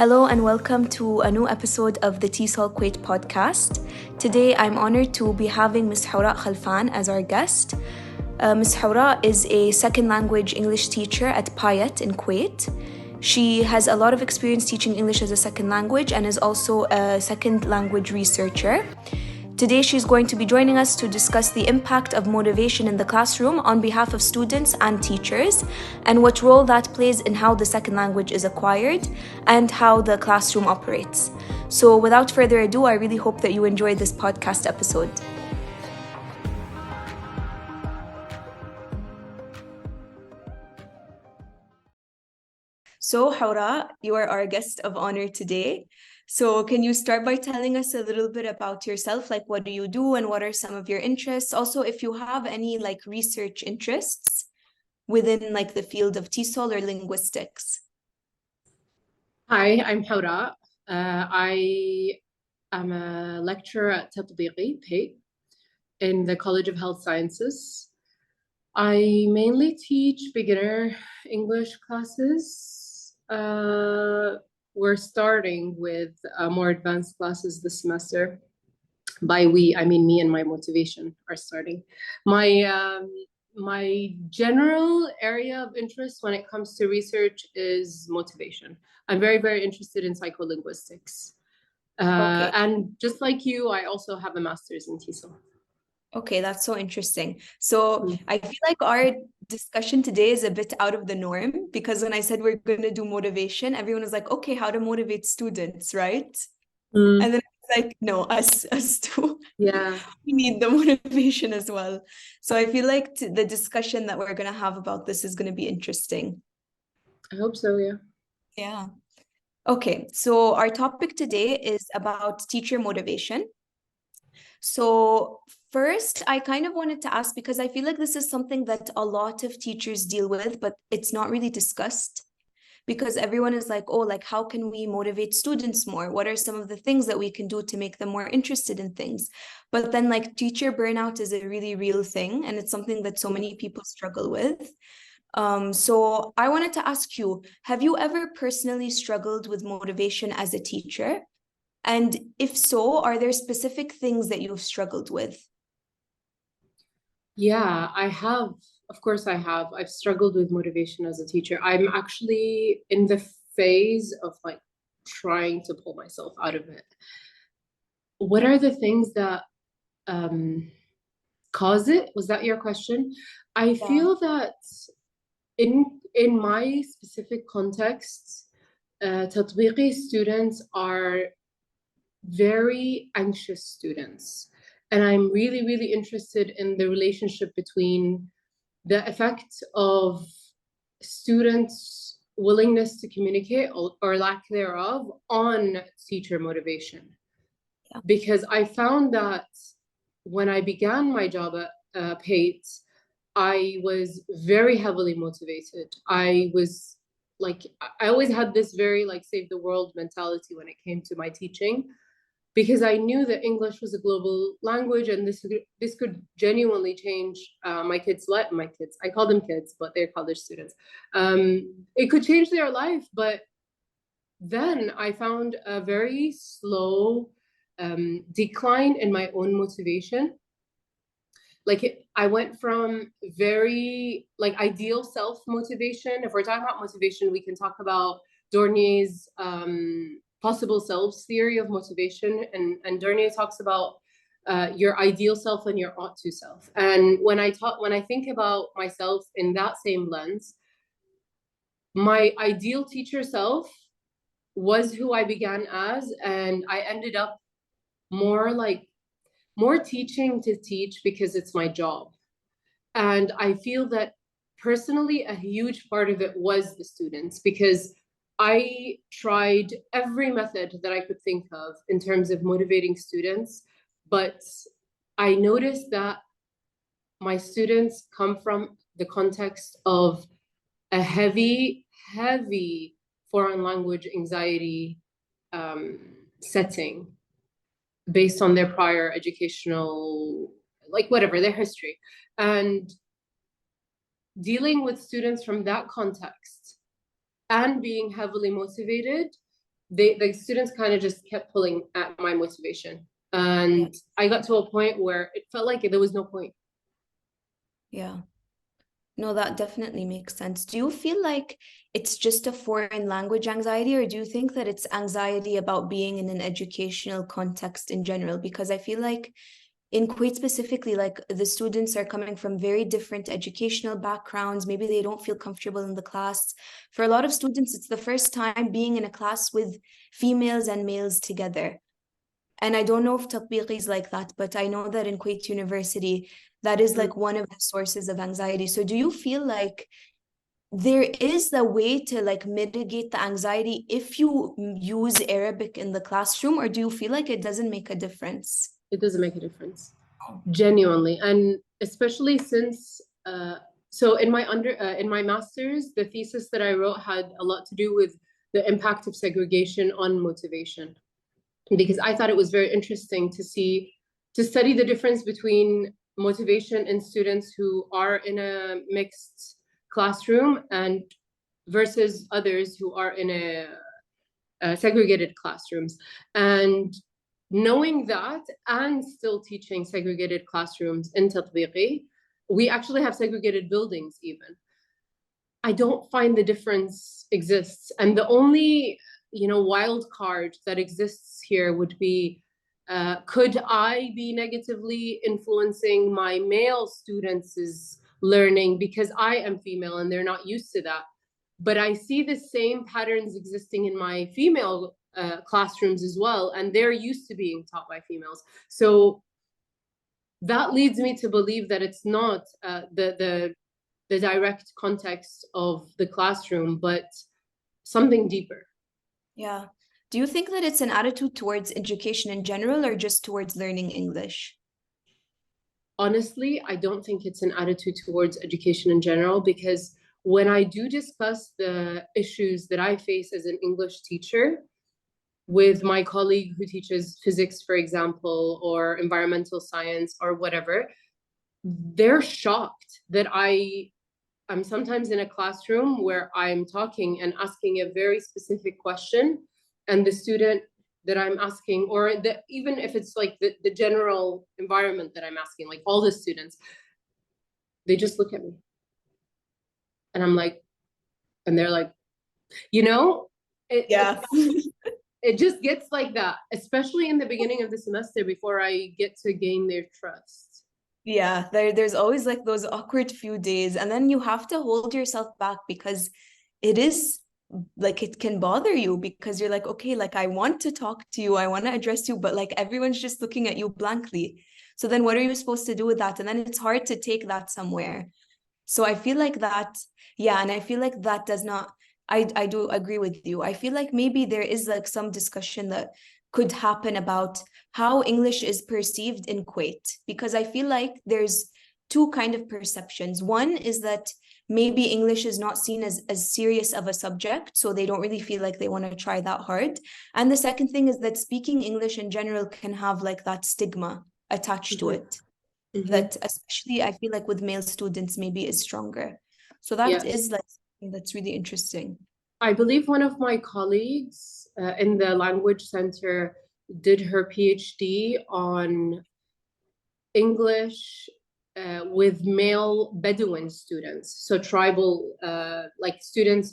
Hello and welcome to a new episode of the Tesol Kuwait podcast. Today I'm honored to be having Ms. Hawra Khalfan as our guest. Ms. Hawra is a second language English teacher at Payet in Kuwait. She has a lot of experience teaching English as a second language and is also a second language researcher. Today she's going to be joining us to discuss the impact of motivation in the classroom on behalf of students and teachers, and what role that plays in how the second language is acquired and how the classroom operates. So without further ado, I really hope that you enjoyed this podcast episode. So Hawra, you are our guest of honor today. So can you start by telling us a little bit about yourself? Like, what do you do and what are some of your interests? Also, if you have any research interests within the field of Tesol or linguistics. Hi, I'm Hawra. I am a lecturer at Pate in the College of Health Sciences. I mainly teach beginner English classes. We're starting with more advanced classes this semester. By we, I mean me and my motivation are starting. My general area of interest when it comes to research is motivation. I'm very, very interested in psycholinguistics. Okay. And just like you, I also have a master's in TESOL. Okay, that's so interesting. So I feel like our discussion today is a bit out of the norm, because when I said we're going to do motivation, everyone was like, okay, how to motivate students, right? And then it's like, no, us too. Yeah. We need the motivation as well. So I feel like the discussion that we're going to have about this is going to be interesting. I hope so, yeah. Yeah. Okay, so our topic today is about teacher motivation. So first, I kind of wanted to ask, because I feel like this is something that a lot of teachers deal with, but it's not really discussed. Because everyone is like, oh, like, how can we motivate students more? What are some of the things that we can do to make them more interested in things? But then teacher burnout is a really real thing, and it's something that so many people struggle with. So I wanted to ask you, have you ever personally struggled with motivation as a teacher? And if so, are there specific things that you've struggled with? Yeah, I have. Of course, I have. I've struggled with motivation as a teacher. I'm actually in the phase of trying to pull myself out of it. What are the things that cause it? Was that your question? I feel that in my specific context, تطبيقي students are very anxious students. And I'm really, really interested in the relationship between the effect of students' willingness to communicate or lack thereof on teacher motivation. Yeah. Because I found that when I began my job at Pate, I was very heavily motivated. I always had this very save the world mentality when it came to my teaching, because I knew that English was a global language and this could genuinely change my kids' I call them kids, but they're college students. It could change their life, but then I found a very slow decline in my own motivation. I went from very ideal self motivation. If we're talking about motivation, we can talk about Dornier's possible selves theory of motivation, and Dornier talks about your ideal self and your ought to self. And when I think about myself in that same lens, my ideal teacher self was who I began as, and I ended up more teaching to teach because it's my job. And I feel that personally a huge part of it was the students, because I tried every method that I could think of in terms of motivating students, but I noticed that my students come from the context of a heavy foreign language anxiety setting based on their prior educational, their history. And dealing with students from that context and being heavily motivated the students kind of just kept pulling at my motivation. And I got to a point where it felt like there was no point. Yeah. No, that definitely makes sense. Do you feel like it's just a foreign language anxiety, or do you think that it's anxiety about being in an educational context in general? Because I feel like in Kuwait specifically, like the students are coming from very different educational backgrounds. Maybe they don't feel comfortable in the class. For a lot of students, it's the first time being in a class with females and males together. And I don't know if tatbiqi is like that, but I know that in Kuwait University, that is like one of the sources of anxiety. So do you feel like there is a way to like mitigate the anxiety if you use Arabic in the classroom, or do you feel like it doesn't make a difference? It doesn't make a difference, genuinely. And especially since so in my master's, the thesis that I wrote had a lot to do with the impact of segregation on motivation, because I thought it was very interesting to study the difference between motivation in students who are in a mixed classroom and versus others who are in a segregated classrooms. And knowing that and still teaching segregated classrooms in Tatbiqi, we actually have segregated buildings even. I don't find the difference exists. And the only, wild card that exists here would be, could I be negatively influencing my male students' learning because I am female and they're not used to that? But I see the same patterns existing in my female classrooms as well, and they're used to being taught by females. So that leads me to believe that it's not the direct context of the classroom, but something deeper. Yeah. Do you think that it's an attitude towards education in general or just towards learning English? Honestly, I don't think it's an attitude towards education in general, because when I do discuss the issues that I face as an English teacher with my colleague who teaches physics, for example, or environmental science or whatever, they're shocked that I'm sometimes in a classroom where I'm talking and asking a very specific question, and the student that I'm asking, or even if it's like the general environment that I'm asking, like all the students, they just look at me. And I'm like, and they're like, it just gets like that, especially in the beginning of the semester before I get to gain their trust. Yeah, there's always like those awkward few days, and then you have to hold yourself back because it is like it can bother you because you're like, okay, like I want to talk to you, I want to address you, but like everyone's just looking at you blankly. So then what are you supposed to do with that? And then it's hard to take that somewhere. So I feel like that, yeah, and I feel like that does not, I do agree with you. I feel like maybe there is like some discussion that could happen about how English is perceived in Kuwait, because I feel like there's two kind of perceptions. One is that maybe English is not seen as serious of a subject, so they don't really feel like they want to try that hard. And the second thing is that speaking English in general can have like that stigma attached to it. That especially I feel like with male students maybe is stronger. So that is like something that's really interesting. I believe one of my colleagues in the language center did her PhD on English with male Bedouin students. So tribal, like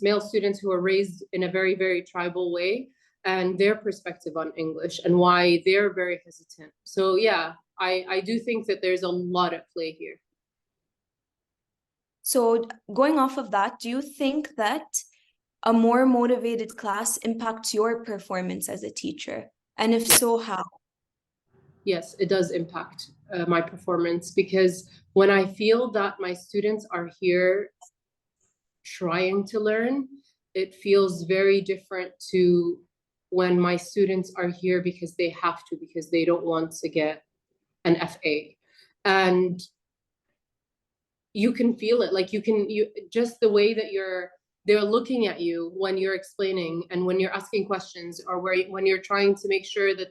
male students who are raised in a very, very tribal way, and their perspective on English and why they're very hesitant. So yeah, I do think that there's a lot at play here. So going off of that, do you think that a more motivated class impacts your performance as a teacher? And if so, how? Yes, it does impact my performance, because when I feel that my students are here trying to learn, it feels very different to when my students are here because they have to, because they don't want to get an FA. And you can feel it, like you just the way that they're looking at you when you're explaining and when you're asking questions, or when you're trying to make sure that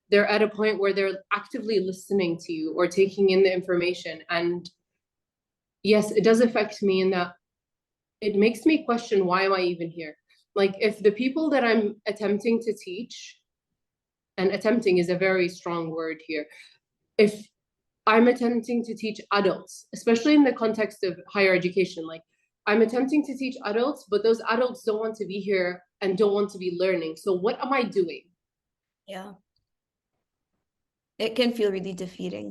they're at a point where they're actively listening to you or taking in the information. And yes, it does affect me in that it makes me question, why am I even here? like if the people that I'm attempting to teach, and attempting is a very strong word here, if I'm attempting to teach adults, especially in the context of higher education, like I'm attempting to teach adults, but those adults don't want to be here and don't want to be learning. So what am I doing? Yeah. It can feel really defeating.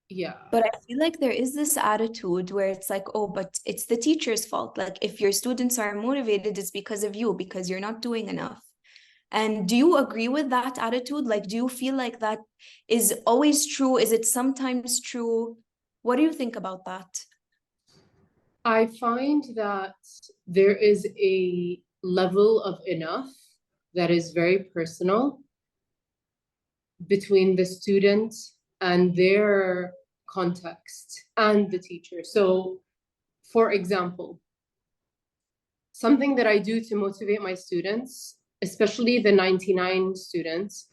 Yeah. But I feel like there is this attitude where it's like, oh, but it's the teacher's fault. Like if your students are motivated, it's because of you, because you're not doing enough. And do you agree with that attitude? Like, do you feel like that is always true? Is it sometimes true? What do you think about that? I find that there is a level of enough that is very personal between the student and their context and the teacher. So, for example, something that I do to motivate my students, especially the 99 students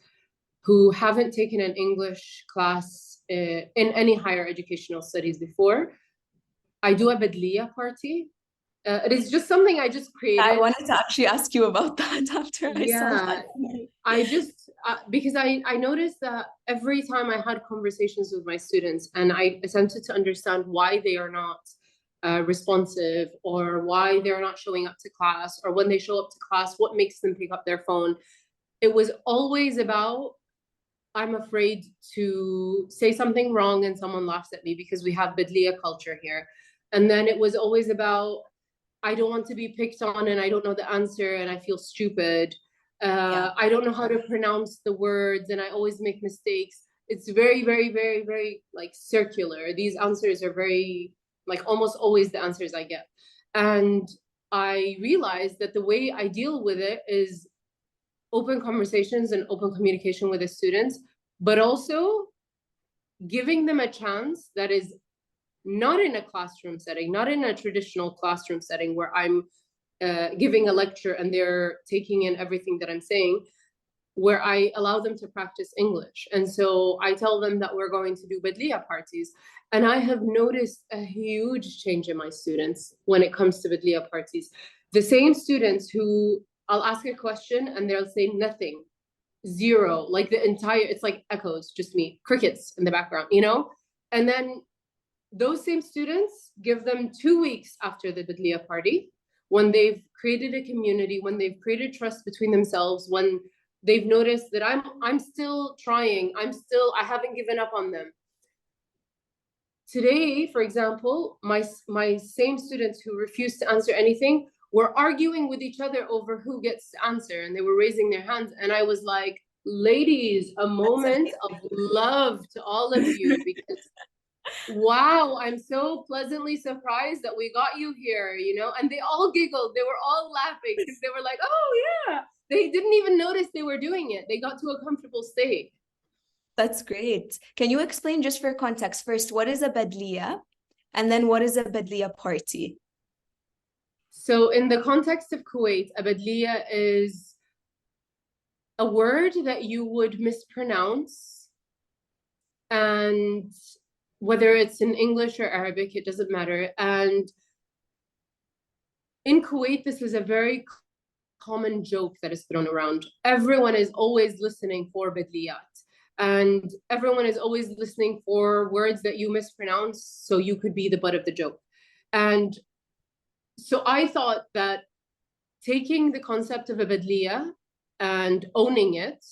who haven't taken an English class in any higher educational studies before, I do a Badliya party. It is just something I just created. I wanted to actually ask you about that after I saw Yeah, that. I just, because I noticed that every time I had conversations with my students and I attempted to understand why they are not responsive or why they're not showing up to class, or when they show up to class, what makes them pick up their phone, it was always about, I'm afraid to say something wrong and someone laughs at me because we have Bidliya culture here. And then it was always about, I don't want to be picked on and I don't know the answer and I feel stupid. I don't know how to pronounce the words and I always make mistakes. It's very, very, very, very like circular. These answers are very, like almost always the answers I get. And I realized that the way I deal with it is open conversations and open communication with the students, but also giving them a chance that is not in a classroom setting, not in a traditional classroom setting where I'm giving a lecture and they're taking in everything that I'm saying, where I allow them to practice English. And so I tell them that we're going to do Badliya parties. And I have noticed a huge change in my students when it comes to Badliya parties. The same students who I'll ask a question and they'll say nothing, zero, like the entire, it's like echoes, just me, crickets in the background, you know? And then those same students, give them 2 weeks after the Badliya party, when they've created a community, when they've created trust between themselves, when they've noticed that I'm still trying, I haven't given up on them. Today, for example, my same students who refused to answer anything were arguing with each other over who gets to answer, and they were raising their hands. And I was like, ladies, a moment of love to all of you, because wow, I'm so pleasantly surprised that we got you here, you know? And they all giggled. They were all laughing because they were like, oh, yeah. They didn't even notice they were doing it. They got to a comfortable state. That's great. Can you explain, just for context, first, what is a badliya? And then what is a badliya party? So in the context of Kuwait, a badliya is a word that you would mispronounce, and whether it's in English or Arabic, it doesn't matter. And in Kuwait, this is a very common joke that is thrown around. Everyone is always listening for badliyat. And everyone is always listening for words that you mispronounce so you could be the butt of the joke. And so I thought that taking the concept of a badliya and owning it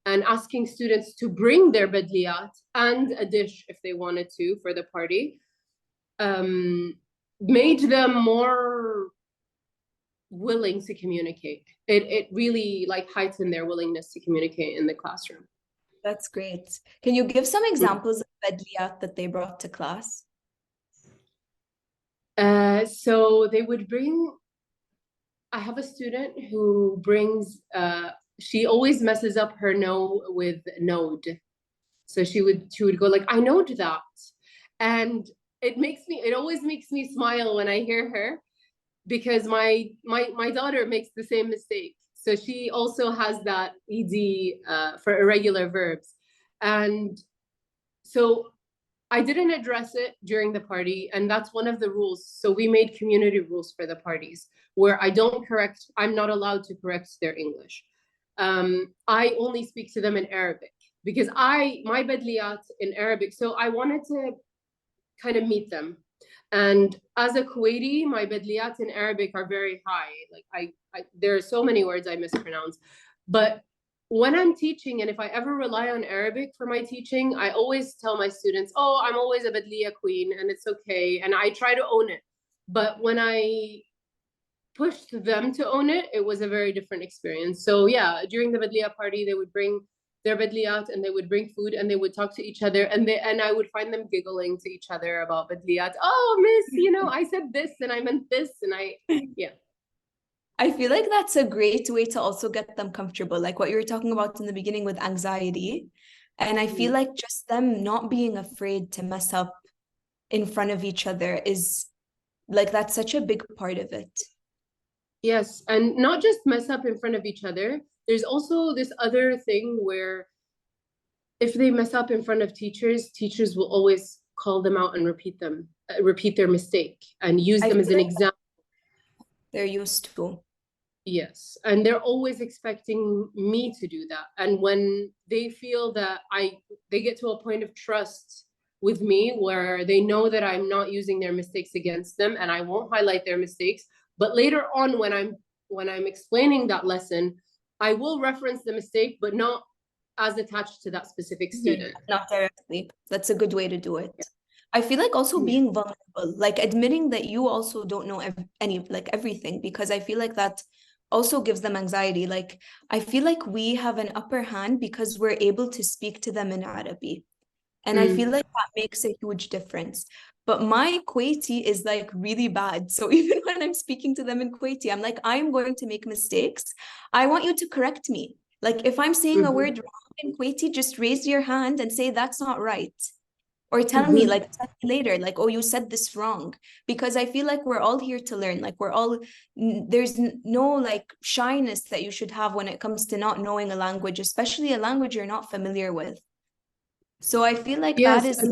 and asking students to bring their badliyat and a dish if they wanted to for the party made them more willing to communicate. It really like heightened their willingness to communicate in the classroom. That's great. Can you give some examples of badliyat that they brought to class? So they would bring, I have a student who brings, she always messes up her no with node. So she would go like, I knowed that. And it always makes me smile when I hear her, because my daughter makes the same mistake. So she also has that ed for irregular verbs. And so I didn't address it during the party, and that's one of the rules. So we made community rules for the parties where I'm not allowed to correct their English. I only speak to them in Arabic because my bedliyat in Arabic. So I wanted to kind of meet them. And as a Kuwaiti, my bedliyat in Arabic are very high. Like there are so many words I mispronounce. But when I'm teaching, and if I ever rely on Arabic for my teaching, I always tell my students, oh, I'm always a Badliya queen and it's okay. And I try to own it. But when I pushed them to own it, it was a very different experience. So yeah, during the Badliya party, they would bring their Badliyat and they would bring food and they would talk to each other and I would find them giggling to each other about Badliyat. Oh, miss, I said this and I meant this yeah. I feel like that's a great way to also get them comfortable, like what you were talking about in the beginning with anxiety. And I feel like just them not being afraid to mess up in front of each other is like, that's such a big part of it. Yes, and not just mess up in front of each other. There's also this other thing where if they mess up in front of teachers will always call them out and repeat their mistake and use them as an example. They're used to. Yes, and they're always expecting me to do that. And when they feel that they get to a point of trust with me where they know that I'm not using their mistakes against them and I won't highlight their mistakes, but later on when I'm explaining that lesson, I will reference the mistake, but not as attached to that specific student. Not directly. That's a good way to do it. Yeah. I feel like also being vulnerable, like admitting that you also don't know everything, because I feel like that also gives them anxiety. Like, I feel like we have an upper hand because we're able to speak to them in Arabic. And I feel like that makes a huge difference. But my Kuwaiti is like really bad. So even when I'm speaking to them in Kuwaiti, I'm like, I'm going to make mistakes. I want you to correct me. Like if I'm saying a word wrong in Kuwaiti, just raise your hand and say that's not right. Or tell me later, like, oh, you said this wrong. Because I feel like we're all here to learn. Like there's no like shyness that you should have when it comes to not knowing a language, especially a language you're not familiar with. So I feel like that is,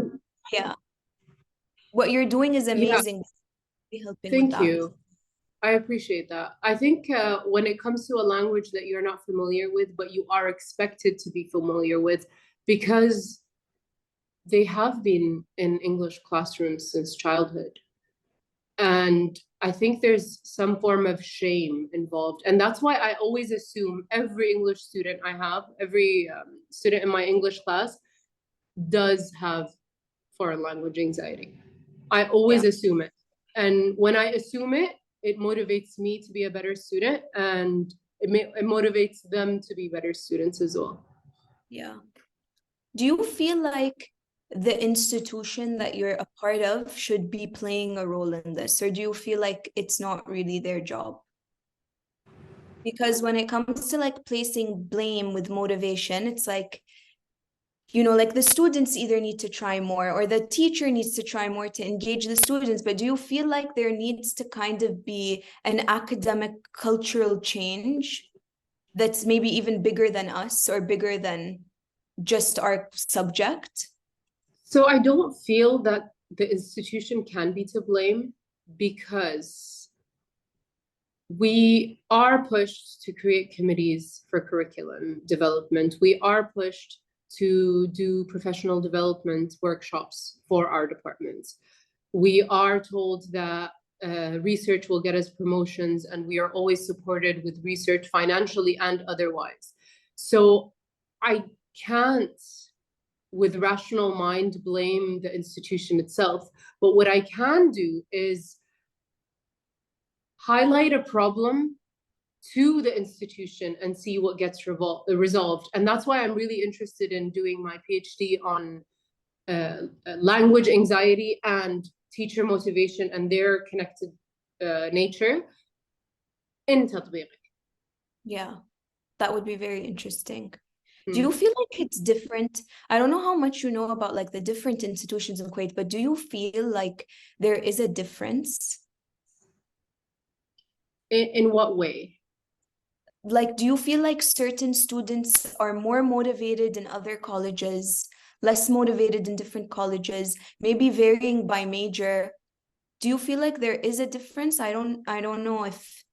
what you're doing is amazing. Yeah. Thank you. I appreciate that. I think when it comes to a language that you're not familiar with, but you are expected to be familiar with, because they have been in English classrooms since childhood. And I think there's some form of shame involved. And that's why I always assume every English student I have, every student in my English class does have foreign language anxiety. I always assume it. And when I assume it, it motivates me to be a better student, and it motivates them to be better students as well. Yeah. Do you feel like the institution that you're a part of should be playing a role in this, or do you feel like it's not really their job? Because when it comes to like placing blame with motivation, it's like, like the students either need to try more or the teacher needs to try more to engage the students. But do you feel like there needs to kind of be an academic cultural change that's maybe even bigger than us or bigger than just our subject? So I don't feel that the institution can be to blame, because we are pushed to create committees for curriculum development. We are pushed to do professional development workshops for our departments. We are told that research will get us promotions, and we are always supported with research financially and otherwise. So I can't, with rational mind, blame the institution itself. But what I can do is highlight a problem to the institution and see what gets resolved. And that's why I'm really interested in doing my PhD on language anxiety and teacher motivation and their connected nature in Tatbiq. Yeah, that would be very interesting. Do you feel like it's different? I don't know how much you know about like the different institutions in Kuwait, but do you feel like there is a difference? In what way? Like, do you feel like certain students are more motivated in other colleges? less motivated in different colleges, maybe varying by major. Do you feel like there is a difference? I don't know if...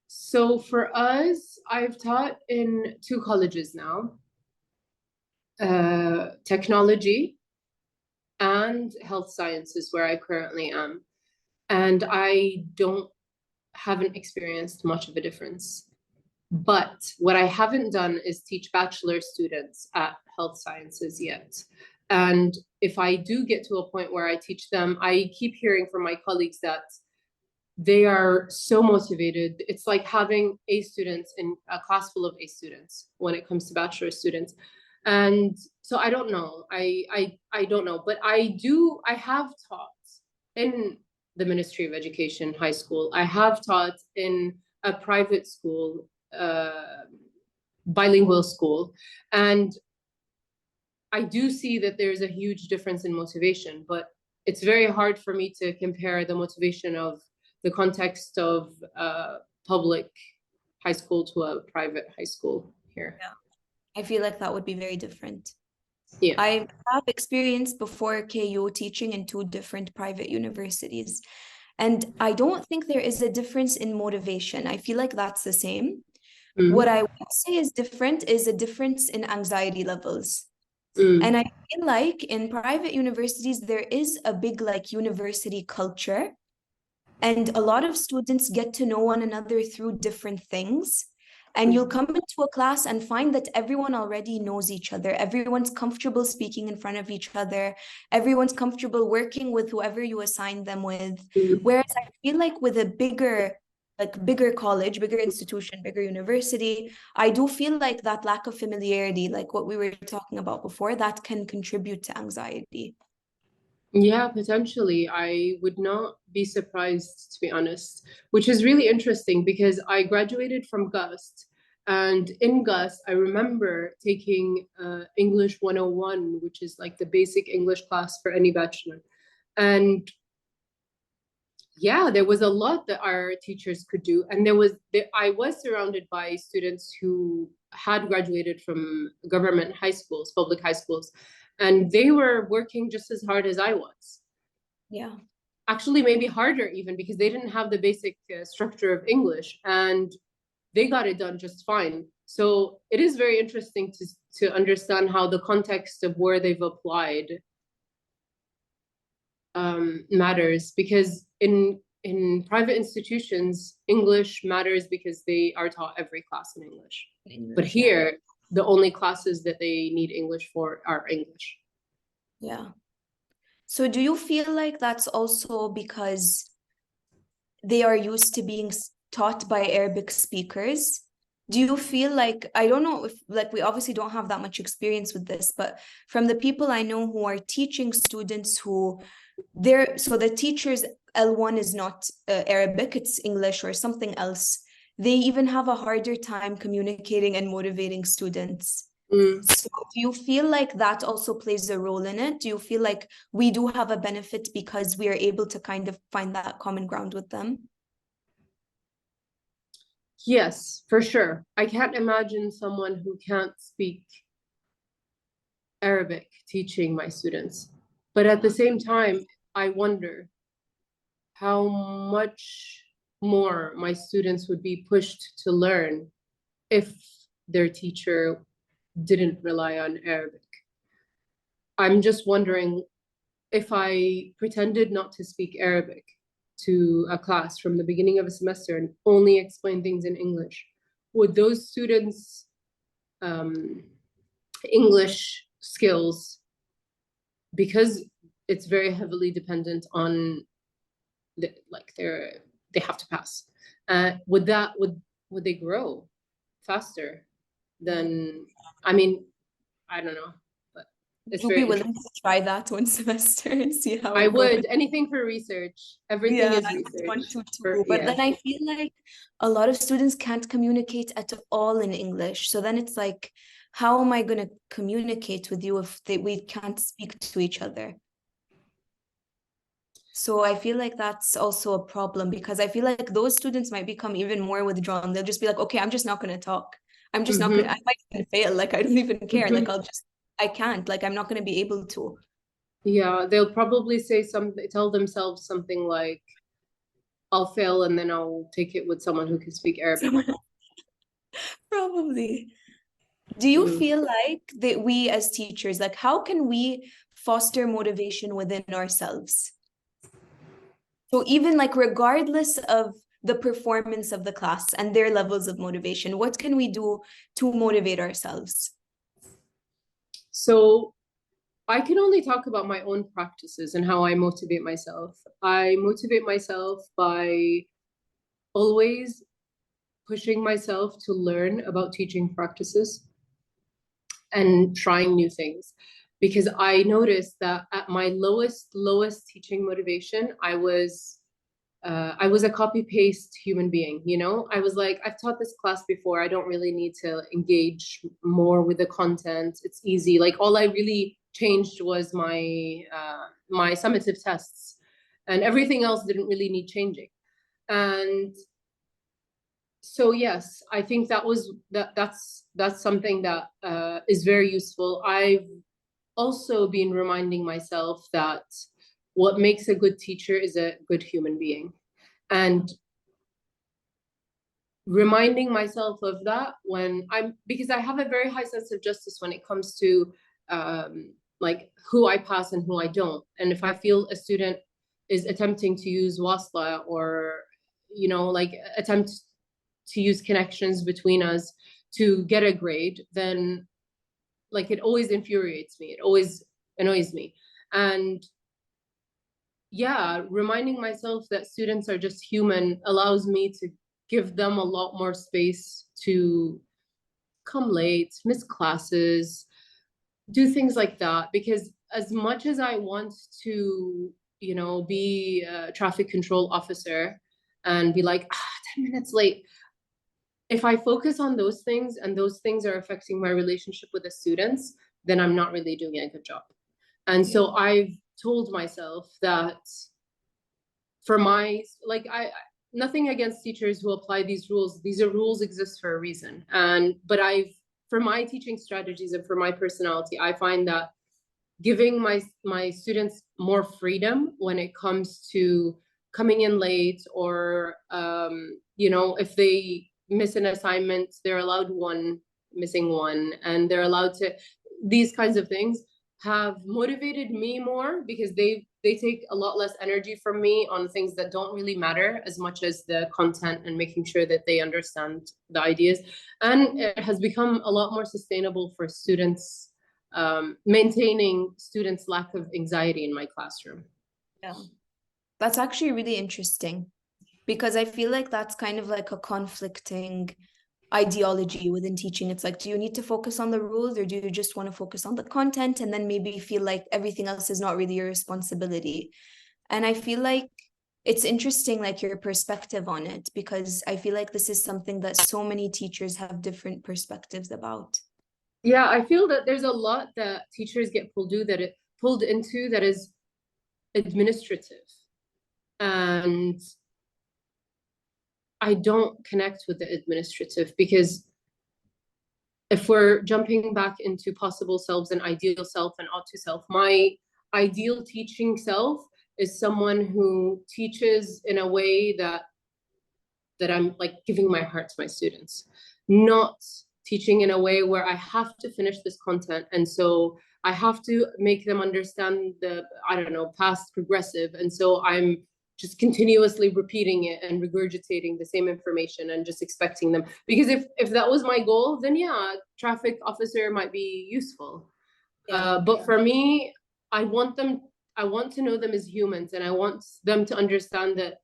So for us, I've taught in 2 colleges now, technology and health sciences, where I currently am. And I haven't experienced much of a difference. But what I haven't done is teach bachelor students at health sciences yet. And if I do get to a point where I teach them, I keep hearing from my colleagues that they are so motivated. It's like having A students in a class full of A students when it comes to bachelor students. And so I don't know. I don't know. But I have taught in the Ministry of Education high school. I have taught in a private school, bilingual school. And I do see that there's a huge difference in motivation, but it's very hard for me to compare the motivation of the context of a public high school to a private high school here. Yeah. I feel like that would be very different. Yeah. I have experience before KU teaching in 2 different private universities. And I don't think there is a difference in motivation. I feel like that's the same. What I would say is different is a difference in anxiety levels. And I feel like in private universities, there is a big like university culture. And a lot of students get to know one another through different things. And you'll come into a class and find that everyone already knows each other. Everyone's comfortable speaking in front of each other. Everyone's comfortable working with whoever you assign them with. Whereas I feel like with a bigger college, bigger institution, bigger university, I do feel like that lack of familiarity, like what we were talking about before, that can contribute to anxiety. Yeah, potentially. I would not be surprised, to be honest, which is really interesting because I graduated from GUST. And in GUST, I remember taking English 101, which is like the basic English class for any bachelor. And yeah, there was a lot that our teachers could do. And I was surrounded by students who had graduated from government high schools, public high schools, and they were working just as hard as I was. Yeah. Actually, maybe harder even, because they didn't have the basic structure of English, and they got it done just fine. So it is very interesting to understand how the context of where they've applied matters, because in private institutions, English matters because they are taught every class in English. But here, the only classes that they need English for are English. Yeah. So do you feel like that's also because they are used to being taught by Arabic speakers? Do you feel like, I don't know if, like, we obviously don't have that much experience with this, but from the people I know who are teaching students so the teacher's L1 is not Arabic, it's English or something else. They even have a harder time communicating and motivating students. So do you feel like that also plays a role in it? Do you feel like we do have a benefit because we are able to kind of find that common ground with them? Yes, for sure. I can't imagine someone who can't speak Arabic teaching my students. But at the same time, I wonder how much more my students would be pushed to learn if their teacher didn't rely on Arabic. I'm just wondering, if I pretended not to speak Arabic to a class from the beginning of a semester and only explain things in English, would those students' English skills, because it's very heavily dependent on they have to pass, would they grow faster than, I mean, I don't know, but it's Would you be willing to try that one semester and see how I it would. goes? Anything for research. Everything is research. Want to too. But then I feel like a lot of students can't communicate at all in English. So then it's like, how am I going to communicate with you if we can't speak to each other? So I feel like that's also a problem, because I feel like those students might become even more withdrawn. They'll just be like, okay, I'm just not going to talk. I'm just not going to, I might even fail. Like, I don't even care. Like, I'll just I can't, like, I'm not going to be able to. Yeah, they'll probably say something, tell themselves something like, I'll fail and then I'll take it with someone who can speak Arabic. Probably. Do you feel like that we as teachers, like, how can we foster motivation within ourselves? So even like regardless of the performance of the class and their levels of motivation, what can we do to motivate ourselves? So I can only talk about my own practices and how I motivate myself. I motivate myself by always pushing myself to learn about teaching practices and trying new things. Because I noticed that at my lowest teaching motivation, I was a copy paste human being, you know? I was like, I've taught this class before. I don't really need to engage more with the content. It's easy. Like all I really changed was my summative tests, and everything else didn't really need changing. And so yes, I think that's something that is very useful. I've also been reminding myself that what makes a good teacher is a good human being. And reminding myself of that because I have a very high sense of justice when it comes to like who I pass and who I don't. And if I feel a student is attempting to use wasla or, you know, like attempt to use connections between us to get a grade, then like it always infuriates me. It always annoys me. And yeah, reminding myself that students are just human allows me to give them a lot more space to come late, miss classes, do things like that. Because as much as I want to, you know, be a traffic control officer and be like, 10 minutes late, if I focus on those things and those things are affecting my relationship with the students, then I'm not really doing a good job. And so I've told myself that for nothing against teachers who apply these rules. These rules exist for a reason. But for my teaching strategies and for my personality, I find that giving my students more freedom when it comes to coming in late or you know, if they miss an assignment, they're allowed missing one, and they're allowed to, these kinds of things have motivated me more because they take a lot less energy from me on things that don't really matter as much as the content and making sure that they understand the ideas. And it has become a lot more sustainable for students, maintaining students' lack of anxiety in my classroom. Yeah, that's actually really interesting because I feel like that's kind of like a conflicting ideology within teaching. It's like, do you need to focus on the rules or do you just want to focus on the content and then maybe feel like everything else is not really your responsibility? And I feel like it's interesting, like your perspective on it, because I feel like this is something that so many teachers have different perspectives about. Yeah, I feel that there's a lot that teachers get pulled into that is administrative. And I don't connect with the administrative, because if we're jumping back into possible selves and ideal self and ought to self, my ideal teaching self is someone who teaches in a way that I'm like giving my heart to my students, not teaching in a way where I have to finish this content. And so I have to make them understand the, I don't know, past progressive. And so I'm just continuously repeating it and regurgitating the same information and just expecting them. Because if that was my goal, then yeah, traffic officer might be useful. But for me, I want to know them as humans, and I want them to understand that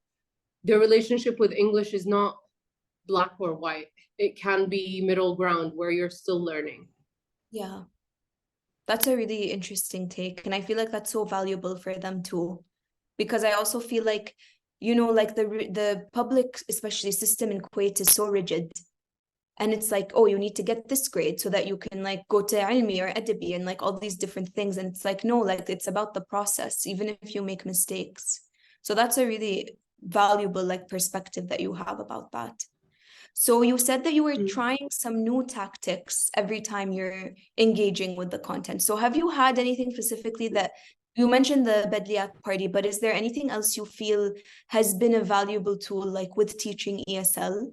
their relationship with English is not black or white. It can be middle ground where you're still learning. Yeah, that's a really interesting take. And I feel like that's so valuable for them too. Because I also feel like, you know, like the public, especially system in Kuwait is so rigid. And it's like, oh, you need to get this grade so that you can like go to ilmi or adabi and like all these different things. And it's like, no, like it's about the process, even if you make mistakes. So that's a really valuable like perspective that you have about that. So you said that you were trying some new tactics every time you're engaging with the content. So have you had anything specifically that you mentioned the Bedliat party, but is there anything else you feel has been a valuable tool, like with teaching ESL?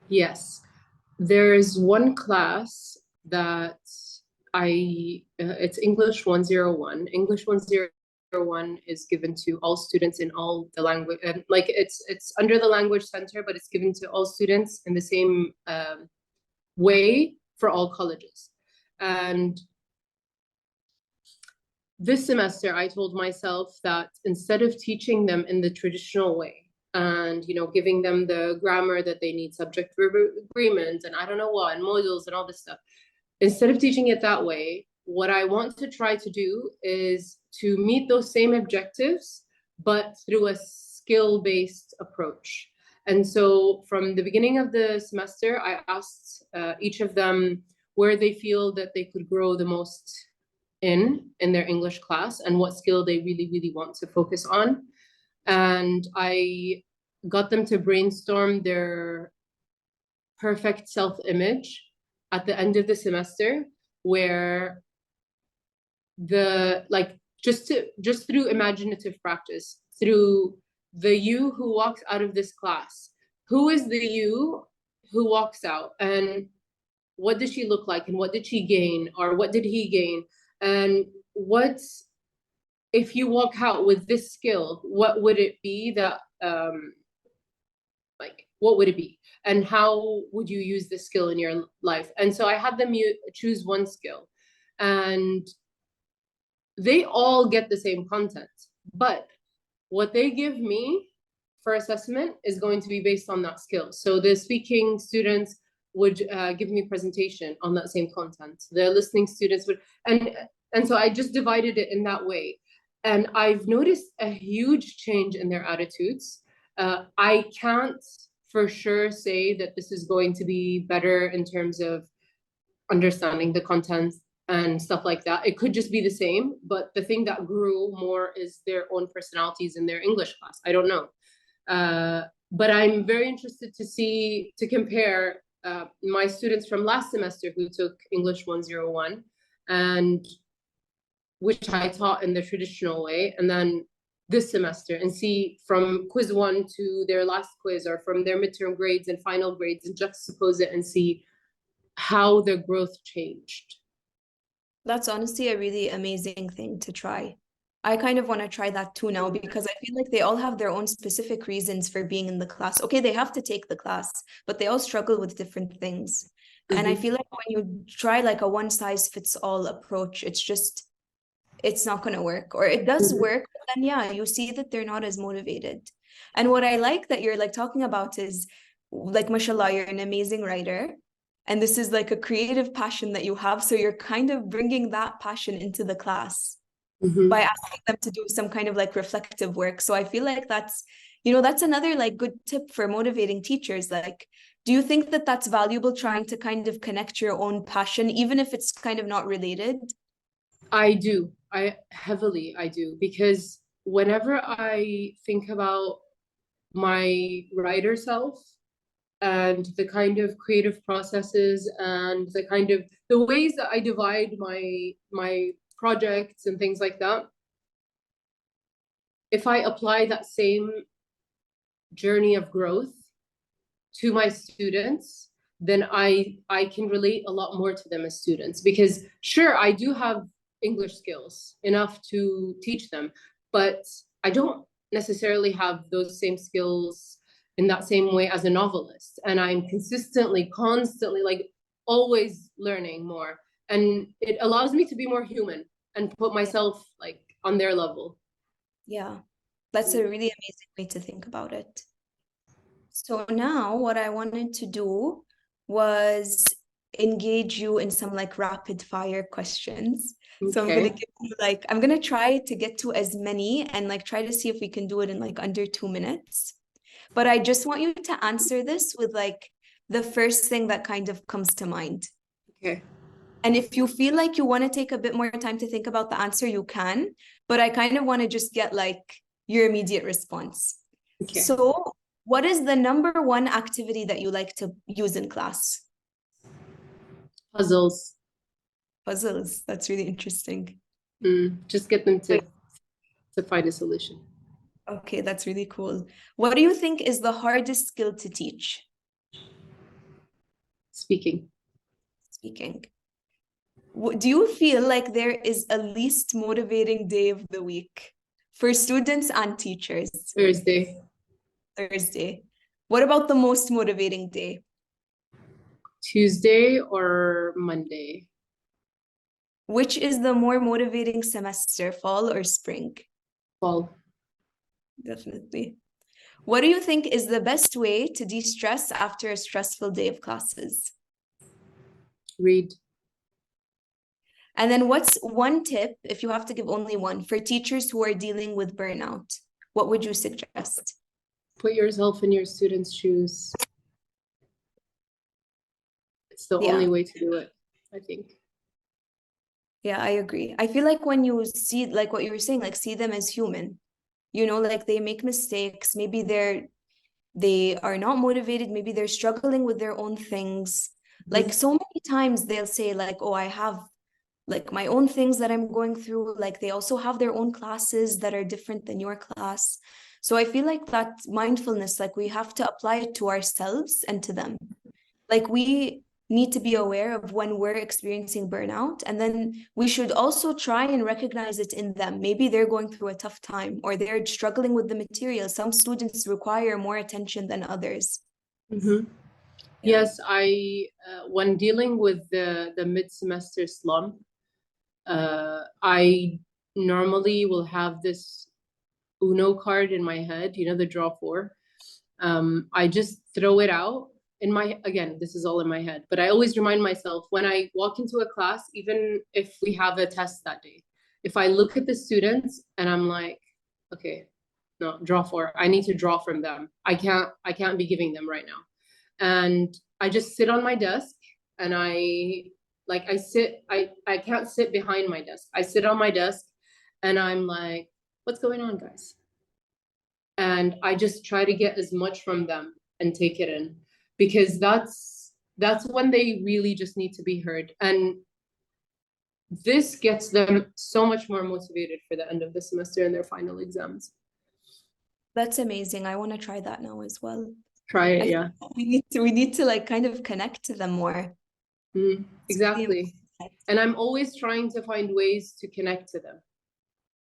Yes. There's one class that it's English 101. English 101 is given to all students in all the language, like it's under the language center, but it's given to all students in the same way for all colleges. And this semester, I told myself that instead of teaching them in the traditional way, and giving them the grammar that they need, subject verb agreement, and I don't know what, and modules and all this stuff, instead of teaching it that way, what I want to try to do is to meet those same objectives, but through a skill-based approach. And so from the beginning of the semester, I asked each of them where they feel that they could grow the most in their English class and what skill they really, really want to focus on. And I got them to brainstorm their perfect self-image at the end of the semester, where just through imaginative practice, through the you who walks out of this class, who is the you who walks out, and what did she look like, and what did she gain, or what did he gain, and if you walk out with this skill, what would it be that what would it be, and how would you use this skill in your life? And so I had them choose one skill, and they all get the same content, but what they give me for assessment is going to be based on that skill. So the speaking students would give me a presentation on that same content. The listening students would, and so I just divided it in that way. And I've noticed a huge change in their attitudes. I can't for sure say that this is going to be better in terms of understanding the content and stuff like that. It could just be the same, but the thing that grew more is their own personalities in their English class. I don't know. But I'm very interested to compare my students from last semester who took English 101, and which I taught in the traditional way, and then this semester, and see from quiz 1 to their last quiz, or from their midterm grades and final grades, and juxtapose it and see how their growth changed. That's honestly a really amazing thing to try. I kind of want to try that too now, because I feel like they all have their own specific reasons for being in the class. Okay, they have to take the class, but they all struggle with different things. And I feel like when you try like a one size fits all approach, it's not going to work, or it does work, but then yeah, you see that they're not as motivated. And what I like that you're like talking about is like, mashallah, you're an amazing writer, and this is like a creative passion that you have, so you're kind of bringing that passion into the class by asking them to do some kind of like reflective work. So I feel like that's another like good tip for motivating teachers. Like, do you think that that's valuable, trying to kind of connect your own passion, even if it's kind of not related? I do. I do, because whenever I think about my writer self and the kind of creative processes and the ways that I divide my projects and things like that, if I apply that same journey of growth to my students, then I can relate a lot more to them as students. Because sure, I do have English skills enough to teach them, but I don't necessarily have those same skills in that same way as a novelist. And I'm constantly, constantly, like always learning more. And it allows me to be more human and put myself like on their level. Yeah, that's a really amazing way to think about it. So now what I wanted to do was engage you in some like rapid fire questions. Okay. So I'm gonna try to get to as many and like try to see if we can do it in like under 2 minutes. But I just want you to answer this with like the first thing that kind of comes to mind. Okay. And if you feel like you want to take a bit more time to think about the answer, you can. But I kind of want to just get like your immediate response. Okay. So What is the number one activity that you like to use in class? Puzzles. Puzzles. That's really interesting. Just get them to find a solution. Okay, that's really cool. What do you think is the hardest skill to teach? Speaking. Speaking. Do you feel like there is a least motivating day of the week for students and teachers? Thursday. Thursday. What about the most motivating day? Tuesday or Monday. Which is the more motivating semester, fall or spring? Fall. Definitely. What do you think is the best way to de-stress after a stressful day of classes? Read. And then what's one tip, if you have to give only one, for teachers who are dealing with burnout? What would you suggest? Put yourself in your students' shoes. It's the only way to do it, I think. Yeah, I agree. I feel like when you see, like what you were saying, like see them as human, you know, like they make mistakes. Maybe they are not motivated. Maybe they're struggling with their own things. Like so many times they'll say like, oh, I have like my own things that I'm going through. Like they also have their own classes that are different than your class. So I feel like that mindfulness, like we have to apply it to ourselves and to them. Like we need to be aware of when we're experiencing burnout, and then we should also try and recognize it in them. Maybe they're going through a tough time or they're struggling with the material. Some students require more attention than others. Yes, I when dealing with the mid-semester slump, I normally will have this Uno card in my head, you know, the draw four. I just throw it out in my, again, this is all in my head, but I always remind myself when I walk into a class, even if we have a test that day, if I look at the students and I'm like, okay, no, draw four, I need to draw from them. I can't be giving them right now. And I just sit on my desk and I can't sit behind my desk. I sit on my desk and I'm like, what's going on, guys? And I just try to get as much from them and take it in, because that's when they really just need to be heard. And this gets them so much more motivated for the end of the semester and their final exams. That's amazing. I want to try that now as well. Try it, yeah. We need to like kind of connect to them more. Exactly. And I'm always trying to find ways to connect to them.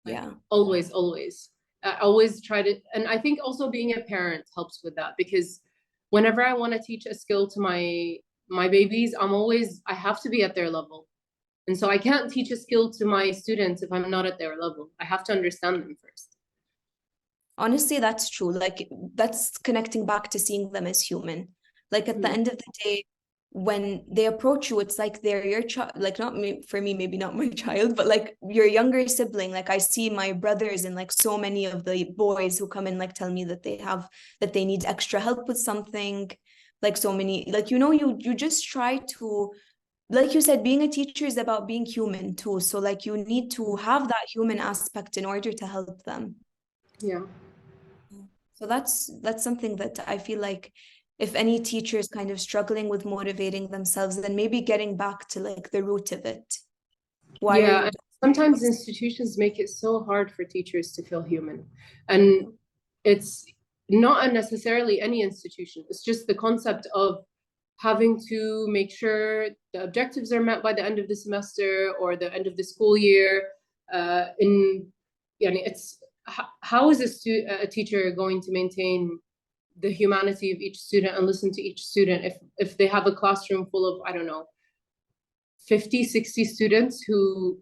Yeah. Always. I always try to, and I think also being a parent helps with that, because whenever I want to teach a skill to my babies, I have to be at their level. And so I can't teach a skill to my students if I'm not at their level. I have to understand them first. Honestly, that's true. Like that's connecting back to seeing them as human. Like at the end of the day, when they approach you, it's like they're your child, like not me, for me, maybe not my child, but like your younger sibling. Like I see my brothers and like so many of the boys who come in, like tell me that they need extra help with something. Like so many, like, you know, you just try to, like you said, being a teacher is about being human too. So like you need to have that human aspect in order to help them. Yeah. So that's something that I feel like if any teacher is kind of struggling with motivating themselves, then maybe getting back to like the root of it. Yeah, sometimes institutions make it so hard for teachers to feel human. And it's not necessarily any institution. It's just the concept of having to make sure the objectives are met by the end of the semester or the end of the school year. It's how is a teacher going to maintain the humanity of each student and listen to each student if they have a classroom full of, I don't know, 50, 60 students who,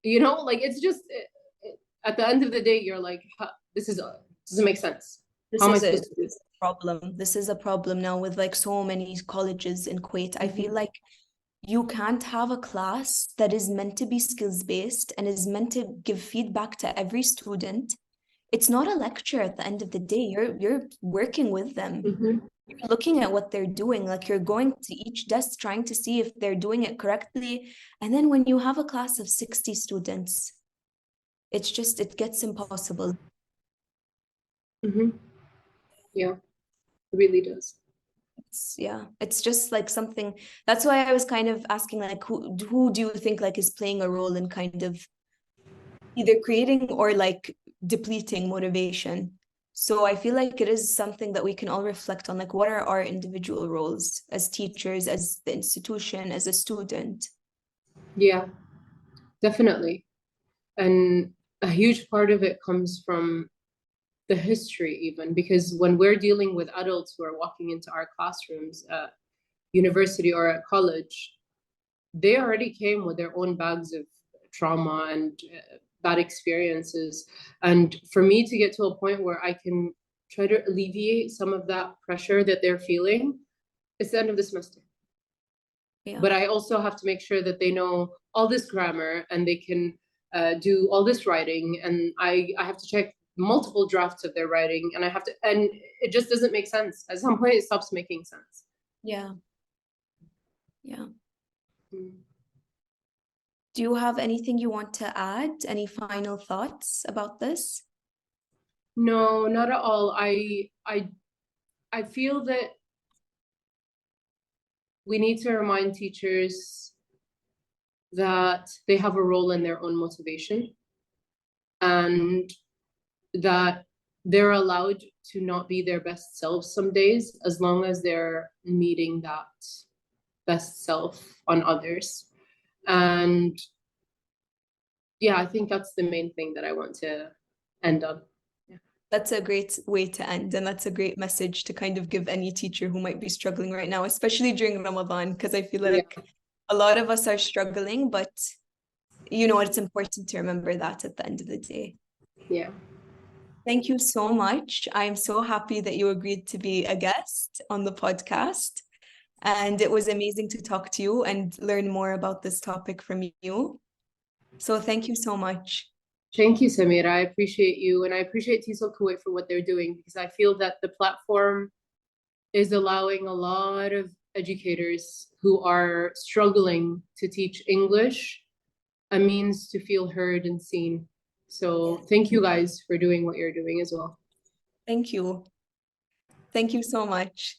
you know, like it's just at the end of the day, you're like, this doesn't make sense. This is a problem. This is a problem now with like so many colleges in Kuwait. I feel like you can't have a class that is meant to be skills-based and is meant to give feedback to every student. It's not a lecture at the end of the day. You're working with them. You're looking at what they're doing. Like you're going to each desk trying to see if they're doing it correctly. And then when you have a class of 60 students, it gets impossible. Yeah. It really does. It's just like something, that's why I was kind of asking, like, who do you think like is playing a role in kind of either creating or like depleting motivation? So I feel like it is something that we can all reflect on, like what are our individual roles as teachers, as the institution, as a student? Yeah, definitely. And a huge part of it comes from the history, even because when we're dealing with adults who are walking into our classrooms at university or at college, they already came with their own bags of trauma and bad experiences. And for me to get to a point where I can try to alleviate some of that pressure that they're feeling, it's the end of the semester. Yeah. But I also have to make sure that they know all this grammar and they can do all this writing. And I have to check multiple drafts of their writing, and and it just doesn't make sense. At some point, it stops making sense. Yeah. Yeah. Mm. Do you have anything you want to add? Any final thoughts about this? No, not at all. I feel that we need to remind teachers that they have a role in their own motivation, and that they're allowed to not be their best selves some days, as long as they're meeting that best self on others. And yeah, I think that's the main thing that I want to end on. That's a great way to end, and that's a great message to kind of give any teacher who might be struggling right now, especially during Ramadan, because I feel like a lot of us are struggling, but it's important to remember that at the end of the day. Yeah. Thank you so much. I'm so happy that you agreed to be a guest on the podcast, and it was amazing to talk to you and learn more about this topic from you. So thank you so much. Thank you, Samira. I appreciate you, and I appreciate Tesol Kuwait for what they're doing, because I feel that the platform is allowing a lot of educators who are struggling to teach English a means to feel heard and seen. So thank you guys for doing what you're doing as well. Thank you. Thank you so much.